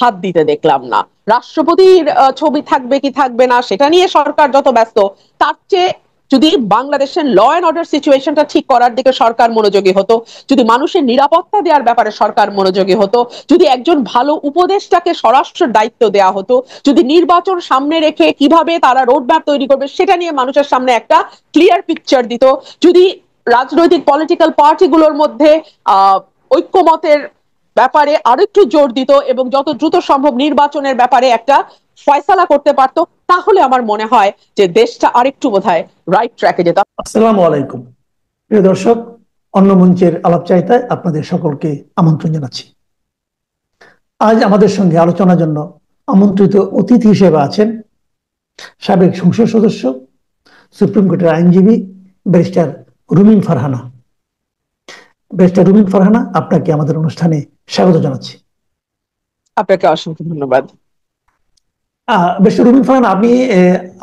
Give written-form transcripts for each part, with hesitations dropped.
হাত দিতে দেখলাম না। রাষ্ট্রপতির ছবি থাকবে কি থাকবে না সেটা নিয়ে সরকার যত ব্যস্ত, তার চেয়ে যদি বাংলাদেশের ল অ্যান্ড অর্ডার সিচুয়েশনটা ঠিক করার দিকে সরকার মনোযোগী হতো, যদি মানুষের নিরাপত্তা দেওয়ার ব্যাপারে সরকার মনোযোগী হতো, যদি একজন ভালো উপদেষ্টাকে স্বরাষ্ট্র দায়িত্ব দেওয়া হতো, যদি নির্বাচন সামনে রেখে কিভাবে তারা রোডম্যাপ তৈরি করবে সেটা নিয়ে মানুষের সামনে একটা ক্লিয়ার পিকচার দিত, যদি রাজনৈতিক পলিটিক্যাল পার্টিগুলোর মধ্যে আহ ঐক্যমতের ব্যাপারে আরেকটু জোর দিত এবং যত দ্রুত সম্ভব নির্বাচনের ব্যাপারে একটা ফয়সালা করতে পারতো, তাহলে আমার মনে হয় যে দেশটা আরেকটু বোধহয় রাইট ট্র্যাকে যেত। আসসালামু আলাইকুম প্রিয় দর্শক, অন্য মঞ্চের আলাপচারিতায় আপনাদের সকলকে আমন্ত্রণ জানাচ্ছি। আজ আমাদের সঙ্গে আলোচনার জন্য আমন্ত্রিত অতিথি হিসেবে আছেন সাবেক সংসদ সদস্য, সুপ্রিম কোর্টের আইনজীবী ব্যারিস্টার রুমিন ফারহানা। ব্যারিস্টার রুমিন ফারহানা, আপনাকে আমাদের অনুষ্ঠানে স্বাগত জানাচ্ছি। আপনাকে অসংখ্য ধন্যবাদ। ব্যারিস্টার রুমিন ফারহানা,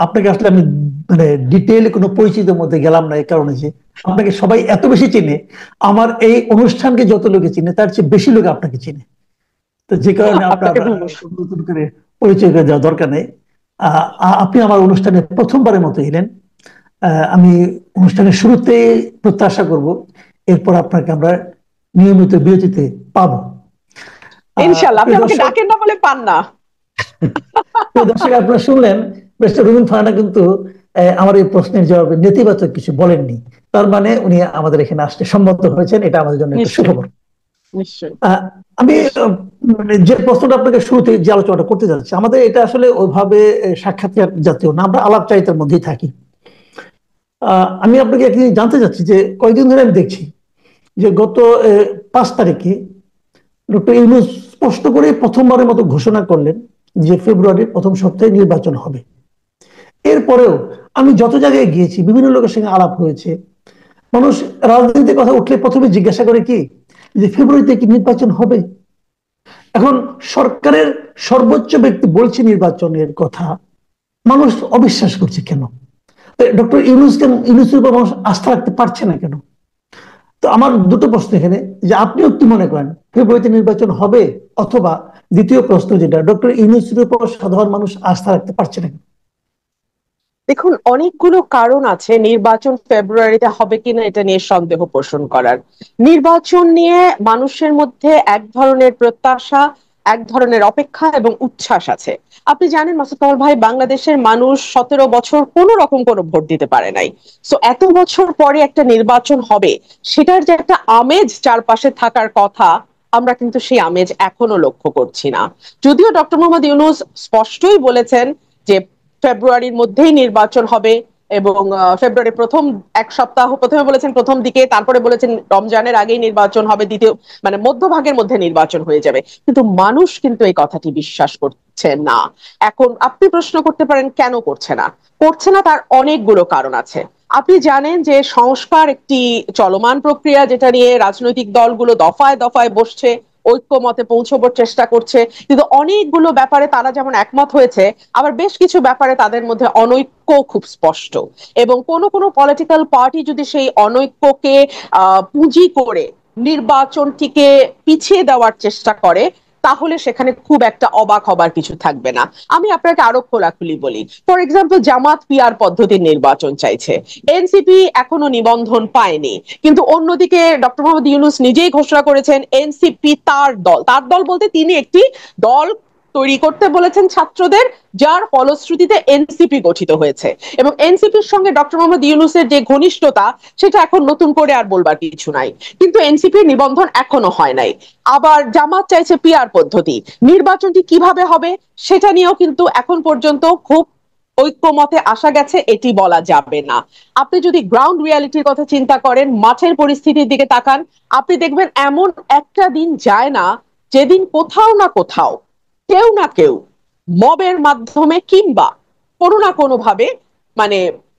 আপনাকে আসলে আমি মানে ডিটেইলে কোনো পরিচিতির মধ্যে গেলাম না, এই কারণে যে আপনাকে সবাই এত বেশি চিনে, আমার এই অনুষ্ঠানকে যত লোকে চিনে তার চেয়ে বেশি লোক আপনাকে চিনে। তো যে কারণে আপনার নতুন করে পরিচয় করে দেওয়া দরকার নেই। আপনি আমার অনুষ্ঠানে প্রথমবারের মতো এলেন। আমি অনুষ্ঠানের শুরুতে প্রত্যাশা করব এরপর আপনাকে আমরা নিয়মিত বিরতিতে পাবো ইনশাআল্লাহ। আপনি আমাকে ডাকেন না বলে পান না। দর্শক, আপনারা শুনলেন মিস্টার রুমিন ফারহানা কিন্তু আমার এই প্রশ্নের জবাবে নেতিবাচক কিছু বলেননি। তার মানে উনি আমাদের এখানে আসতে সম্মত হয়েছেন, এটা আমাদের জন্য একটা সুখবর। আমি যে প্রশ্নটা আপনাকে শুরুতে যে আলোচনাটা করতে যাচ্ছি, আমাদের এটা আসলে ওইভাবে সাক্ষাৎকার জাতীয় না, আমরা আলাপচারিতার মধ্যেই থাকি। আমি আপনাকে একদিন জানতে চাচ্ছি যে কয়েকদিন ধরে আমি দেখছি যে গত 5 তারিখে ডক্টর ইউনূস স্পষ্ট করে প্রথমবারের মতো ঘোষণা করলেন যে ফেব্রুয়ারির প্রথম সপ্তাহে নির্বাচন হবে। এরপরেও আমি যত জায়গায় গিয়েছি, বিভিন্ন লোকের সঙ্গে আলাপ হয়েছে, মানুষ রাজনীতির কথা উঠলে প্রথমে জিজ্ঞাসা করে কি যে ফেব্রুয়ারিতে কি নির্বাচন হবে। এখন সরকারের সর্বোচ্চ ব্যক্তি বলছে নির্বাচনের কথা, মানুষ অবিশ্বাস করছে কেন? ডক্টর ইউনূসের উপর মানুষ আস্থা রাখতে পারছে না কেন? তো আমার দুটো প্রশ্ন এখানে, যে আপনিও কি মনে করেন ফেব্রুয়ারিতে নির্বাচন হবে, অথবা দ্বিতীয় প্রশ্ন যেটা, ডক্টর ইউনূসের উপর সাধারণ মানুষ আস্থা রাখতে পারছে না কেন? দেখুন, অনেকগুলো কারণ আছে নির্বাচন ফেব্রুয়ারিতে হবে কিনা এটা নিয়ে সন্দেহ পোষণ করার। নির্বাচন নিয়ে মানুষের মধ্যে এক ধরনের প্রত্যাশা, এক ধরনের অপেক্ষা এবং উচ্ছ্বাস আছে। আপনি জানেন মাসুদ কামাল ভাই, বাংলাদেশের মানুষ 17 বছর কোনো রকম কোনো ভোট দিতে পারে নাই। সো এত বছর পরে একটা নির্বাচন হবে, সেটার যে একটা আমেজ চারপাশে থাকার কথা, আমরা কিন্তু সেই আমেজ এখনো লক্ষ্য করছি না। যদিও ডক্টর মোহাম্মদ ইউনূস স্পষ্টই বলেছেন যে ফেব্রুয়ারির মধ্যেই নির্বাচন হবে, এবং ফেব্রুয়ারি প্রথম এক সপ্তাহ, প্রথমে বলেছেন প্রথম দিকে, তারপরে বলেছেন রমজানের আগেই নির্বাচন হবে, দ্বিতীয় মানে মধ্যভাগের মধ্যে নির্বাচন হয়ে যাবে। কিন্তু মানুষ কিন্তু এই কথাটি বিশ্বাস করছে না। এখন আপনি প্রশ্ন করতে পারেন কেন করছে না। করছে না তার অনেকগুলো কারণ আছে। আপনি জানেন যে সংস্কার একটি চলমান প্রক্রিয়া, যেটা নিয়ে রাজনৈতিক দলগুলো দফায় দফায় বসছে, ঐক্যমতে পৌঁছবার চেষ্টা করছে, কিন্তু অনেকগুলো ব্যাপারে তারা যেমন একমত হয়েছে, আবার বেশ কিছু ব্যাপারে তাদের মধ্যে অনৈক্য খুব স্পষ্ট। এবং কোন কোন পলিটিক্যাল পার্টি যদি সেই অনৈক্যকে পুঁজি করে নির্বাচনটিকে পিছিয়ে দেওয়ার চেষ্টা করে, তাহলে সেখানে খুব একটা অবাক হবার কিছু থাকবে না। আমি আপনাকে আরো খোলাখুলি বলি। ফর এক্সাম্পল, জামাত পিআর পদ্ধতির নির্বাচন চাইছে, এনসিপি এখনো নিবন্ধন পায়নি, কিন্তু অন্যদিকে ডক্টর মোহাম্মদ ইউনূস নিজেই ঘোষণা করেছেন এনসিপি তার দল বলতে তিনি একটি দল তৈরি করতে বলেছেন ছাত্রদের, যার ফলশ্রুতিতে এনসিপি গঠিত হয়েছে। এবং এনসিপির সঙ্গে ডক্টর মোহাম্মদ ইউনূসের যে ঘনিষ্ঠতা, সেটা এখন নতুন করে আর বলবার কিছু নাই, কিন্তু এনসিপির নিবন্ধন এখনো হয় নাই। আবার জামাত চাইছে পিআর পদ্ধতি। নির্বাচনটি কিভাবে হবে সেটা নিয়েও কিন্তু এখন পর্যন্ত খুব ঐক্যমতে আসা গেছে এটি বলা যাবে না। আপনি যদি গ্রাউন্ড রিয়ালিটির কথা চিন্তা করেন, মাঠের পরিস্থিতির দিকে তাকান, আপনি দেখবেন এমন একটা দিন যায় না যেদিন কোথাও না কোথাও কেউ না কেউ মবের মাধ্যমে কিংবা কোনো না কোনো ভাবে, মানে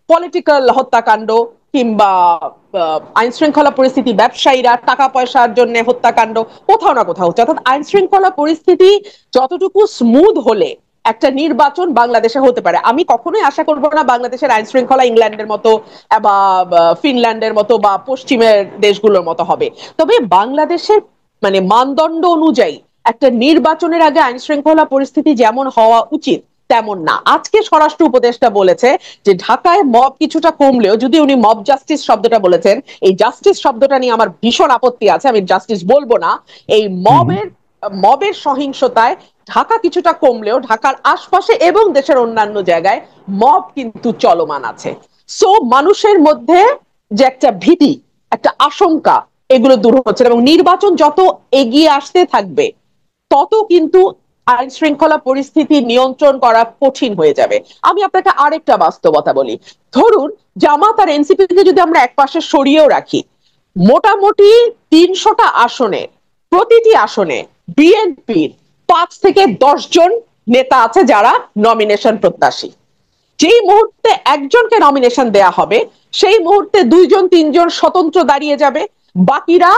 পলিটিক্যাল হত্যাকাণ্ড কিংবা আইন শৃঙ্খলা পরিস্থিতি, ব্যবসায়ীরা টাকা পয়সার জন্য হত্যাকাণ্ড কোথাও না কোথাও হচ্ছে। অর্থাৎ আইন শৃঙ্খলা পরিস্থিতি যতটুকু স্মুথ হলে একটা নির্বাচন বাংলাদেশে হতে পারে। আমি কখনোই আশা করবো না বাংলাদেশের আইন শৃঙ্খলা ইংল্যান্ডের মতো বা ফিনল্যান্ডের মতো বা পশ্চিমের দেশগুলোর মতো হবে, তবে বাংলাদেশের মানে মানদণ্ড অনুযায়ী একটা নির্বাচনের আগে আইন শৃঙ্খলা পরিস্থিতি যেমন হওয়া উচিত তেমন না। আজকে স্বরাষ্ট্র উপদেষ্টা বলেছে যে ঢাকায় মব কিছুটা কমলেও, যদি উনি মব জাস্টিস শব্দটা বলেছেন, এই জাস্টিস শব্দটা নিয়ে আমার ভীষণ আপত্তি আছে, আমি জাস্টিস বলবো না। এই মবের সহিংসতায় ঢাকা কিছুটা কমলেও ঢাকার আশপাশে এবং দেশের অন্যান্য জায়গায় মব কিন্তু চলমান আছে। সো মানুষের মধ্যে যে একটা ভীতি, একটা আশঙ্কা, এগুলো দূর হচ্ছে, এবং নির্বাচন যত এগিয়ে আসতে থাকবে তত কিন্তু আইন শৃঙ্খলা পরিস্থিতি নিয়ন্ত্রণ করা কঠিন হয়ে যাবে। আমি আপনাকে আরেকটা বাস্তবতা বলি। ধরুন জামাত আর এনসিপি কে যদি আমরা একপাশে সরিয়েও রাখি, মোটামুটি ৩০০টা আসনে প্রতিটি আসনে বিএনপির ৫ থেকে ১০ জন নেতা আছে যারা নমিনেশন প্রত্যাশী। যেই মুহূর্তে একজনকে নমিনেশন দেয়া হবে সেই মুহূর্তে ২ জন ৩ জন স্বতন্ত্র দাঁড়িয়ে যাবে, বাকিরা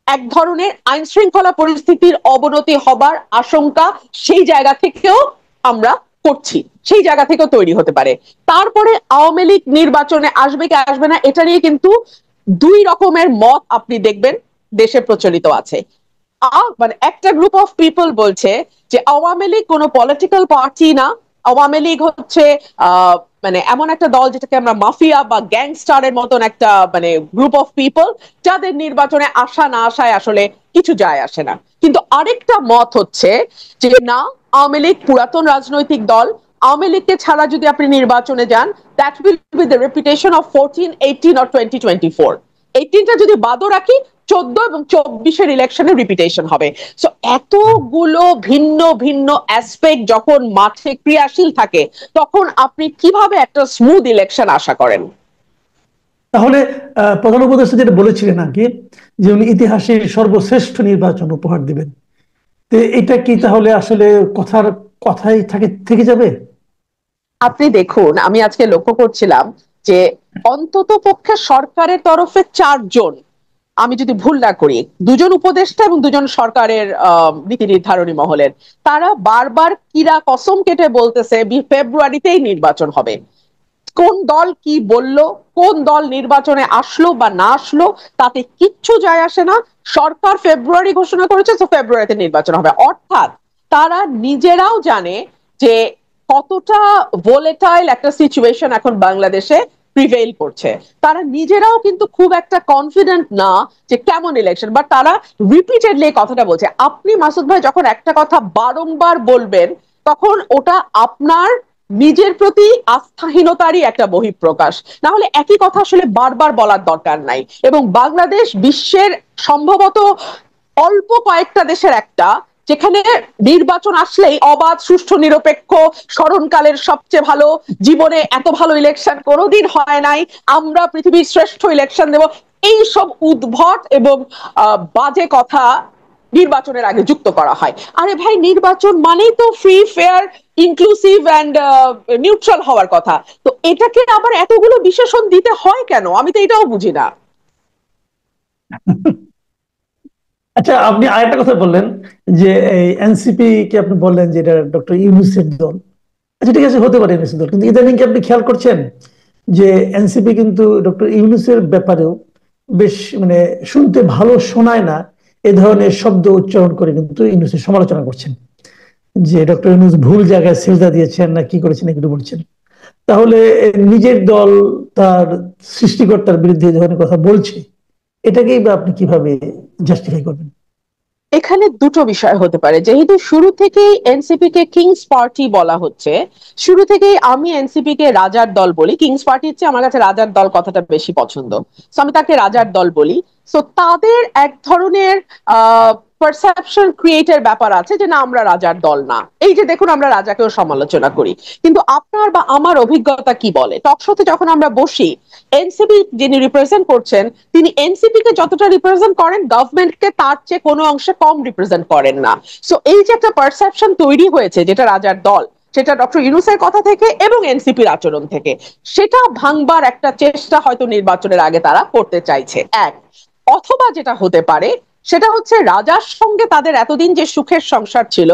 এক ধরনের আইন শৃঙ্খলা পরিস্থিতির অবনতি হবার আশঙ্কা সেই জায়গা থেকেও আমরা করছি, সেই জায়গা থেকেও তৈরি হতে পারে। তারপরে আওয়ামী লীগ নির্বাচনে আসবে কি আসবে না এটা নিয়ে কিন্তু ২ রকমের মত আপনি দেখবেন দেশে প্রচলিত আছে। মানে একটা গ্রুপ অফ পিপল বলছে যে আওয়ামী লীগ কোনো পলিটিক্যাল পার্টি না, আওয়ামী লীগ হচ্ছে আহ মানে এমন একটা দল যেটাকে আমরা মাফিয়া বা গ্যাংস্টারের মতন একটা মানে গ্রুপ অফ পিপল, যাদের নির্বাচনে আসা না আসায় আসলে কিছু যায় আসে না। কিন্তু আরেকটা মত হচ্ছে যে না, আওয়ামী লীগ পুরাতন রাজনৈতিক দল, আওয়ামী লীগকে ছাড়া যদি আপনি নির্বাচনে যান, that will be the reputation of 14, 18 or 2024। 18টা যদি বাদও রাখি, 14 এবং 24-এর ইলেকশনের রিপিটেশন হবে। সো এতগুলো ভিন্ন ভিন্ন অ্যাসপেক্ট যখন মাঠে ক্রিয়াশীল থাকে, তখন আপনি কিভাবে একটা স্মুথ ইলেকশন আশা করেন? তাহলে প্রধান উপদেষ্টা যেটা বলেছিলেন আর কি, যে উনি ইতিহাসের সর্বশ্রেষ্ঠ নির্বাচন উপহার দিবেন, তো এটা কি তাহলে আসলে কথাই থেকে যাবে? আপনি দেখুন, আমি আজকে লক্ষ্য করছিলাম যে অন্তত পক্ষে সরকারের তরফে ৪ জন, আমি যদি ভুল না করি ২ জন উপদেষ্টা এবং ২ জন সরকারের নীতি নির্ধারণী মহলের, তারা বারবার কিরা কসম কেটে বলতেছে ফেব্রুয়ারিতেই নির্বাচন হবে। কোন দল কি বলল, কোন দল নির্বাচনে আসলো বা না আসলো, তাতে কিচ্ছু যায় আসে না। সরকার ফেব্রুয়ারি ঘোষণা করেছে, তো ফেব্রুয়ারিতে নির্বাচন হবে। অর্থাৎ তারা নিজেরাও জানে যে কতটা ভোলেটাইল একটা সিচুয়েশন এখন বাংলাদেশে প্রিভেইল করছে। তারা নিজেরাও কিন্তু খুব একটা কনফিডেন্ট না যে কেমন ইলেকশন, বাট তারা রিপিটেডলি কথাটা বলছে। আপনি মাসুদ ভাই যখন একটা কথা বারংবার বলবেন, তখন ওটা আপনার নিজের প্রতি আস্থাহীনতারই একটা বহিঃপ্রকাশ। না হলে একই কথা আসলে বারবার বলার দরকার নাই। এবং বাংলাদেশ বিশ্বের সম্ভবত অল্প কয়েকটা দেশের একটা, যেখানে নির্বাচন আসলেই অবাধ, সুষ্ঠু, নিরপেক্ষ, স্মরণকালের সবচেয়ে ভালো, জীবনে এত ভালো ইলেকশন কোনোদিন হয় নাই, আমরা পৃথিবীর শ্রেষ্ঠ ইলেকশন দেব, এই সব উদ্ভট এবং বাজে কথা নির্বাচনের আগে যুক্ত করা হয়। আরে ভাই, নির্বাচন মানেই তো free, fair, inclusive and neutral হওয়ার কথা। তো এটাকে আবার এতগুলো বিশেষণ দিতে হয় কেন, আমি তো এটাও বুঝি না। আচ্ছা, আপনি আরেকটা কথা বললেন যে এই এনসিপি কে আপনি বললেন যে এটা ডক্টর ইউনূসের দল। আচ্ছা ঠিক আছে, হতে পারে ইউনূসের দল, কিন্তু ইদানিং কি আপনি খেয়াল করছেন যে এনসিপি কিন্তু ডক্টর ইউনূসের ব্যাপারেও বেশ মানে শুনতে ভালো শোনায় না এ ধরনের শব্দ উচ্চারণ করে কিন্তু ইউনূসের সমালোচনা করছেন, যে ডক্টর ইউনূস ভুল জায়গায় সেজদা দিয়েছেন না কি করেছেন এগুলো বলছেন। তাহলে নিজের দল তার সৃষ্টিকর্তার বিরুদ্ধে এই ধরনের কথা বলছে, এটাকেই বা আপনি কিভাবে জাস্টিফাই করবেন? এখানে দুটো বিষয় হতে পারে। যেহেতু শুরু থেকেই এনসিপি কে কিংস পার্টি বলা হচ্ছে, শুরু থেকেই আমি এনসিপি কে রাজার দল বলি। কিংস পার্টি হচ্ছে আমার কাছে রাজার দল কথাটা বেশি পছন্দ, সো আমি তাকে রাজার দল বলি। সো তাদের এক ধরনের পারসেপশন ক্রিয়েটের ব্যাপার আছে যে না, আমরা রাজার দল না। এই যে দেখুন, আমরা রাজাকেও সমালোচনা করি, কিন্তু আপনার বা আমার অভিজ্ঞতা কি বলে, টকশোতে যখন আমরা বসি, এনসিপি যিনি রিপ্রেজেন্ট করছেন, তিনি এনসিপি কে যতটা রিপ্রেজেন্ট করেন, গভর্নমেন্টকে তার চেয়ে কোনো অংশে কম রিপ্রেজেন্ট করেন না। সো এই যে একটা পারসেপশন তৈরি হয়েছে যেটা রাজার দল, সেটা ডক্টর ইউনূসের কথা থেকে এবং এনসিপির আচরণ থেকে, সেটা ভাঙবার একটা চেষ্টা হয়তো নির্বাচনের আগে তারা করতে চাইছে। এক, অথবা যেটা হতে পারে সেটা হচ্ছে রাজার সঙ্গে তাদের এতদিন যে সুখের সংসার ছিল,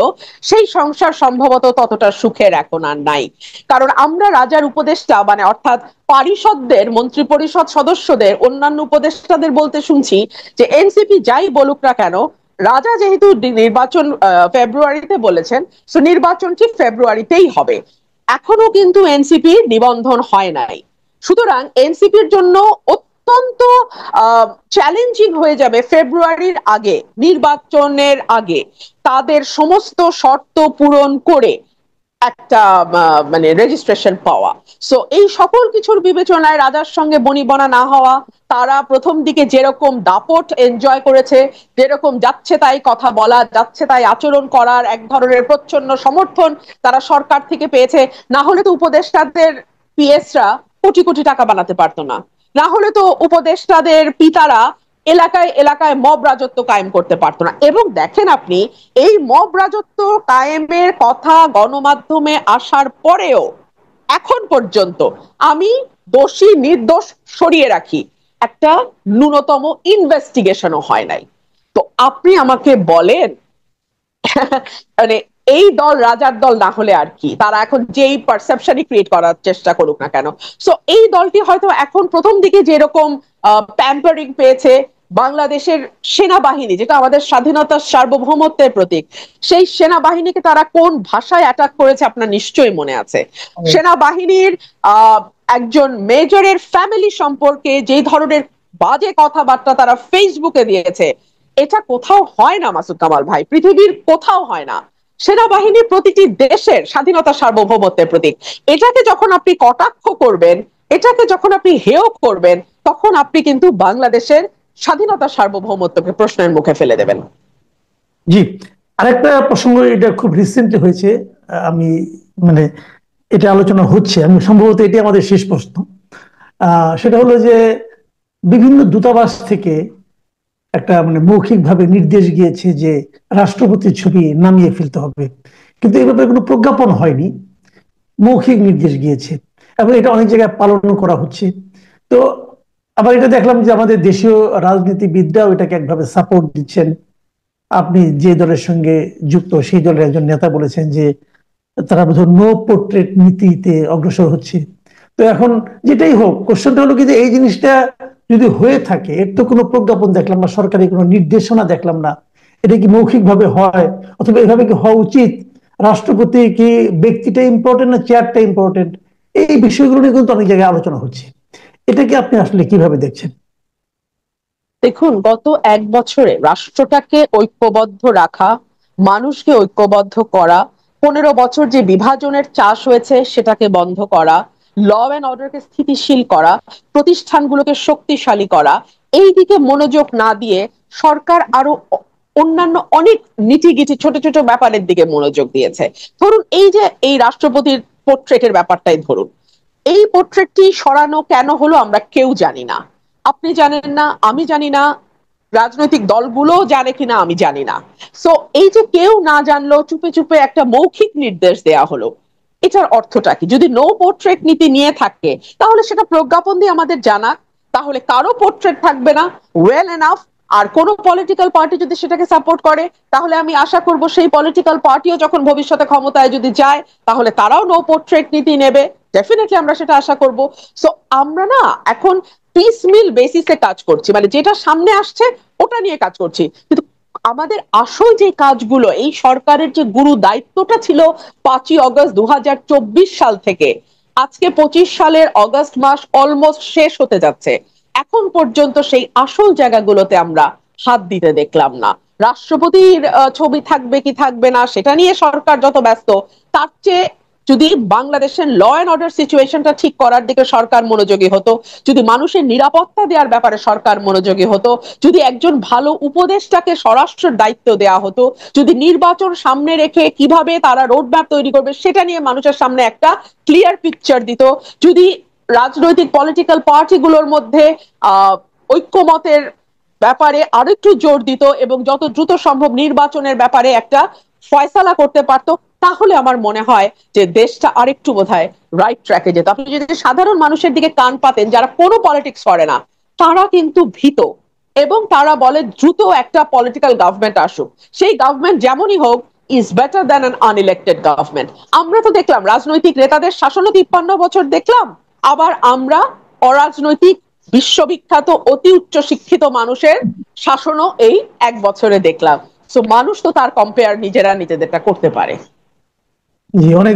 সেই সংসার সম্ভবত ততটা সুখের এখন আর নাই। কারণ আমরা রাজার উপদেষ্টা মানে অর্থাৎ পারিষদদের, মন্ত্রী পরিষদ সদস্যদের, অন্যান্য উপদেষ্টাদের বলতে শুনছি যে এনসিপি যাই বলুক না কেন, রাজা যেহেতু নির্বাচন ফেব্রুয়ারিতে বলেছেন, তো নির্বাচনটি ফেব্রুয়ারিতেই হবে। এখনো কিন্তু এনসিপি নিবন্ধন হয় নাই। সুতরাং এনসিপির জন্য অত্যন্ত চ্যালেঞ্জিং হয়ে যাবে ফেব্রুয়ারির আগে, নির্বাচনের আগে তাদের সমস্ত শর্ত পূরণ করে একটা মানে রেজিস্ট্রেশন পাওয়া। সো এই সকল কিছুর বিবেচনায় রাজার সঙ্গে বনিবনা না হওয়া, তারা প্রথম দিকে যেরকম দাপট এনজয় করেছে, যেরকম যাচ্ছে তাই কথা বলা, যাচ্ছে তাই আচরণ করার এক ধরনের প্রচ্ছন্ন সমর্থন তারা সরকার থেকে পেয়েছে। না হলে তো উপদেষ্টাদের পিএসরা কোটি কোটি টাকা বানাতে পারতো না। না হলে তো উপদেষ্টাদের পিতারা এলাকায় এলাকায় মব রাজত্ব কায়েম করতে পারতো না। এবং দেখেন আপনি, এই মব রাজত্ব কায়েমের কথা গণমাধ্যমে আসার পরেও এখন পর্যন্ত আমি দোষী নির্দোষ সরিয়ে রাখি, একটা ন্যূনতম ইনভেস্টিগেশনও হয় নাই। তো আপনি আমাকে বলেন, মানে এই দল রাজার দল না হলে আর কি, তারা এখন যেই পারসেপশনই ক্রিয়েট করার চেষ্টা করুক না কেন, সো এই দলটি হয়তো এখন প্রথম দিকে যেরকম প্যাম্পারিং পেয়েছে, বাংলাদেশের সেনাবাহিনী যেটা আমাদের স্বাধীনতার সার্বভৌমত্বের প্রতীক, সেই সেনাবাহিনীকে তারা কোন ভাষায় অ্যাটাক করেছে আপনার নিশ্চয়ই মনে আছে। সেনাবাহিনীর আহ একজন মেজরের ফ্যামিলি সম্পর্কে যেই ধরনের বাজে কথাবার্তা তারা ফেসবুকে দিয়েছে, এটা কোথাও হয় না মাসুদ কামাল ভাই, পৃথিবীর কোথাও হয় না। সেনাবাহিনী প্রতিটি দেশের স্বাধীনতা সার্বভৌমত্বের প্রতীক। এটাকে যখন আপনি কটাক্ষ করবেন, এটাকে যখন আপনি হেয় করবেন, তখন আপনি কিন্তু বাংলাদেশের স্বাধীনতা সার্বভৌমত্বকে প্রশ্নের মুখে ফেলে দেবেন। জি, আরেকটা প্রসঙ্গ, এটা খুব রিসেন্টলি হয়েছে। আমি মানে এটা আলোচনা হচ্ছে, আমি সম্ভবত এটি আমাদের শেষ প্রশ্ন। সেটা হলো যে বিভিন্ন দূতাবাস থেকে একটা মানে মৌখিকভাবে নির্দেশ গিয়েছে যে রাষ্ট্রপতির ছবি নামিয়ে ফেলতে হবে, কিন্তু এই ব্যাপারে কোনো প্রজ্ঞাপন হয়নি, মৌখিক নির্দেশ গিয়েছে এবং এটা অনেক জায়গায় পালন করা হচ্ছে। তো আবার এটা দেখলাম যে আমাদের দেশীয় রাজনীতিবিদরাও এটাকে একভাবে সাপোর্ট দিচ্ছেন। আপনি যে দলের সঙ্গে যুক্ত সেই দলের একজন নেতা বলেছেন যে তারা বোধহয় নো পোর্ট্রেট নীতিতে অগ্রসর হচ্ছে। তো এখন যেটাই হোক, কোশ্চেনটা হলো কি যে এই জিনিসটা যদি হয়ে থাকে, এর তো কোনো প্রজ্ঞাপন দেখলাম না, সরকারি কোনো নির্দেশনা দেখলাম না। এটা কি মৌখিক ভাবে হয়, অথবা এভাবে কি হওয়া উচিত? রাষ্ট্রপতি কি ব্যক্তিটা ইম্পর্টেন্ট না চেয়ারটা ইম্পর্টেন্ট? এই বিষয়গুলো নিয়ে কিন্তু অনেক জায়গায় আলোচনা হচ্ছে। এটাকে আপনি আসলে কিভাবে দেখছেন? দেখুন, গত এক বছরে রাষ্ট্রটাকে ঐক্যবদ্ধ রাখা, মানুষকে ঐক্যবদ্ধ করা, 15 বছর যে বিভাজনের চাষ হয়েছে সেটাকে বন্ধ করা, ল অ্যান্ড অর্ডারকে স্থিতিশীল করা, প্রতিষ্ঠানগুলোকে শক্তিশালী করা, এই দিকে মনোযোগ না দিয়ে সরকার আরো অন্যান্য অনেক নিটিগিটি ছোট ছোট ব্যাপারের দিকে মনোযোগ দিয়েছে। ধরুন এই যে এই রাষ্ট্রপতির পোর্ট্রেটের ব্যাপারটাই ধরুন, এই পোর্ট্রেটটি সরানো কেন হলো আমরা কেউ জানি না। আপনি জানেন না, আমি জানি না, রাজনৈতিক দলগুলো জানে কিনা আমি জানি না। সো এই যে কেউ না জানলো, চুপে চুপে একটা মৌখিক নির্দেশ দেয়া হলো, এটার অর্থটা কি? যদি নো পোর্ট্রেট নীতি নিয়ে থাকে তাহলে সেটা প্রজ্ঞাপন দিয়ে আমাদের জানা, তাহলে কারো পোর্ট্রেট থাকবে না, ওয়েল এনাফ। আর কোন পলিটিক্যাল পার্টি যদি সেটাকে সাপোর্ট করে, তাহলে আমি আশা করব সেই পলিটিক্যাল পার্টিও যখন ভবিষ্যতে ক্ষমতায় যদি যায়, তাহলে তারাও নো পোর্ট্রেট নীতি নেবে। ডেফিনেটলি আমরা সেটা আশা করব। সো আমরা না এখন পিসমিল বেসিসে কাজ করছি, মানে যেটা সামনে আসছে ওটা নিয়ে কাজ করছি, কিন্তু আমাদের আসল যে কাজগুলো, এই সরকারের যে গুরু দায়িত্বটা ছিল 5ই অগস্ট 2024 সাল থেকে আজকে 25 সালের অগস্ট মাস অলমোস্ট শেষ হতে যাচ্ছে, এখন পর্যন্ত সেই আসল জায়গাগুলোতে আমরা হাত দিতে দেখলাম না। রাষ্ট্রপতির ছবি থাকবে কি থাকবে না সেটা নিয়ে সরকার যত ব্যস্ত, তার চেয়ে যদি বাংলাদেশের ল অ্যান্ড অর্ডার সিচুয়েশনটা ঠিক করার দিকে সরকার মনোযোগী হতো, যদি মানুষের নিরাপত্তা দেওয়ার ব্যাপারে সরকার মনোযোগী হতো, যদি একজন ভালো উপদেষ্টাকে স্বরাষ্ট্রের দায়িত্ব দেওয়া হতো, যদি নির্বাচন সামনে রেখে কিভাবে তারা রোডম্যাপ তৈরি করবে সেটা নিয়ে মানুষের সামনে একটা ক্লিয়ার পিকচার দিত, যদি রাজনৈতিক পলিটিক্যাল পার্টিগুলোর মধ্যে ঐক্যমতের ব্যাপারে আরেকটু জোর দিত এবং যত দ্রুত সম্ভব নির্বাচনের ব্যাপারে একটা ফয়সালা করতে পারতো, তাহলে আমার মনে হয় যে দেশটা আরেকটু বোধহয় রাইট ট্র্যাকে যেত। আপনি যদি সাধারণ মানুষের দিকে কান পাতেন, যারা কোনো পলিটিক্স করে না, তারা কিন্তু ভীত এবং তারা বলে দ্রুত একটা পলিটিক্যাল গভর্নমেন্ট আসুক, সেই গভর্নমেন্ট যেমনই হোক is better than an unelected government. আমরা তো দেখলাম রাজনৈতিক নেতাদের শাসনও 53 বছর দেখলাম, আবার আমরা অরাজনৈতিক বিশ্ববিখ্যাত অতি উচ্চ শিক্ষিত মানুষের শাসনও এই এক বছরে দেখলাম। সো মানুষ তো তার কম্পেয়ার নিজেরা নিজেদেরটা করতে পারে। জি, অনেক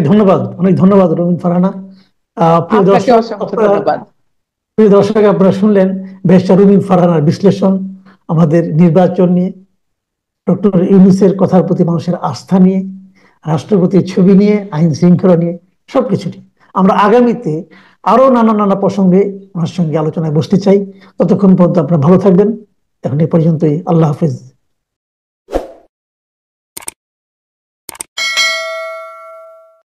ধন্যবাদ রবীন ফারহানা। প্রিয় আপনাকে দর্শক, অসংখ্য ধন্যবাদ। আপনারা শুনলেন ব্যারিস্টার রুমিন ফারহানার বিশ্লেষণ আমাদের নির্বাচন নিয়ে, ডক্টর ইউনূসের কথার প্রতি মানুষের আস্থা নিয়ে, রাষ্ট্রপতির ছবি নিয়ে, আইন শৃঙ্খলা নিয়ে, সবকিছু নিয়ে। আমরা আগামীতে আরো নানা প্রসঙ্গে ওনার সঙ্গে আলোচনায় বসতে চাই। ততক্ষণ পর্যন্ত আপনারা ভালো থাকবেন। এখন এ পর্যন্তই। আল্লাহ হাফেজ।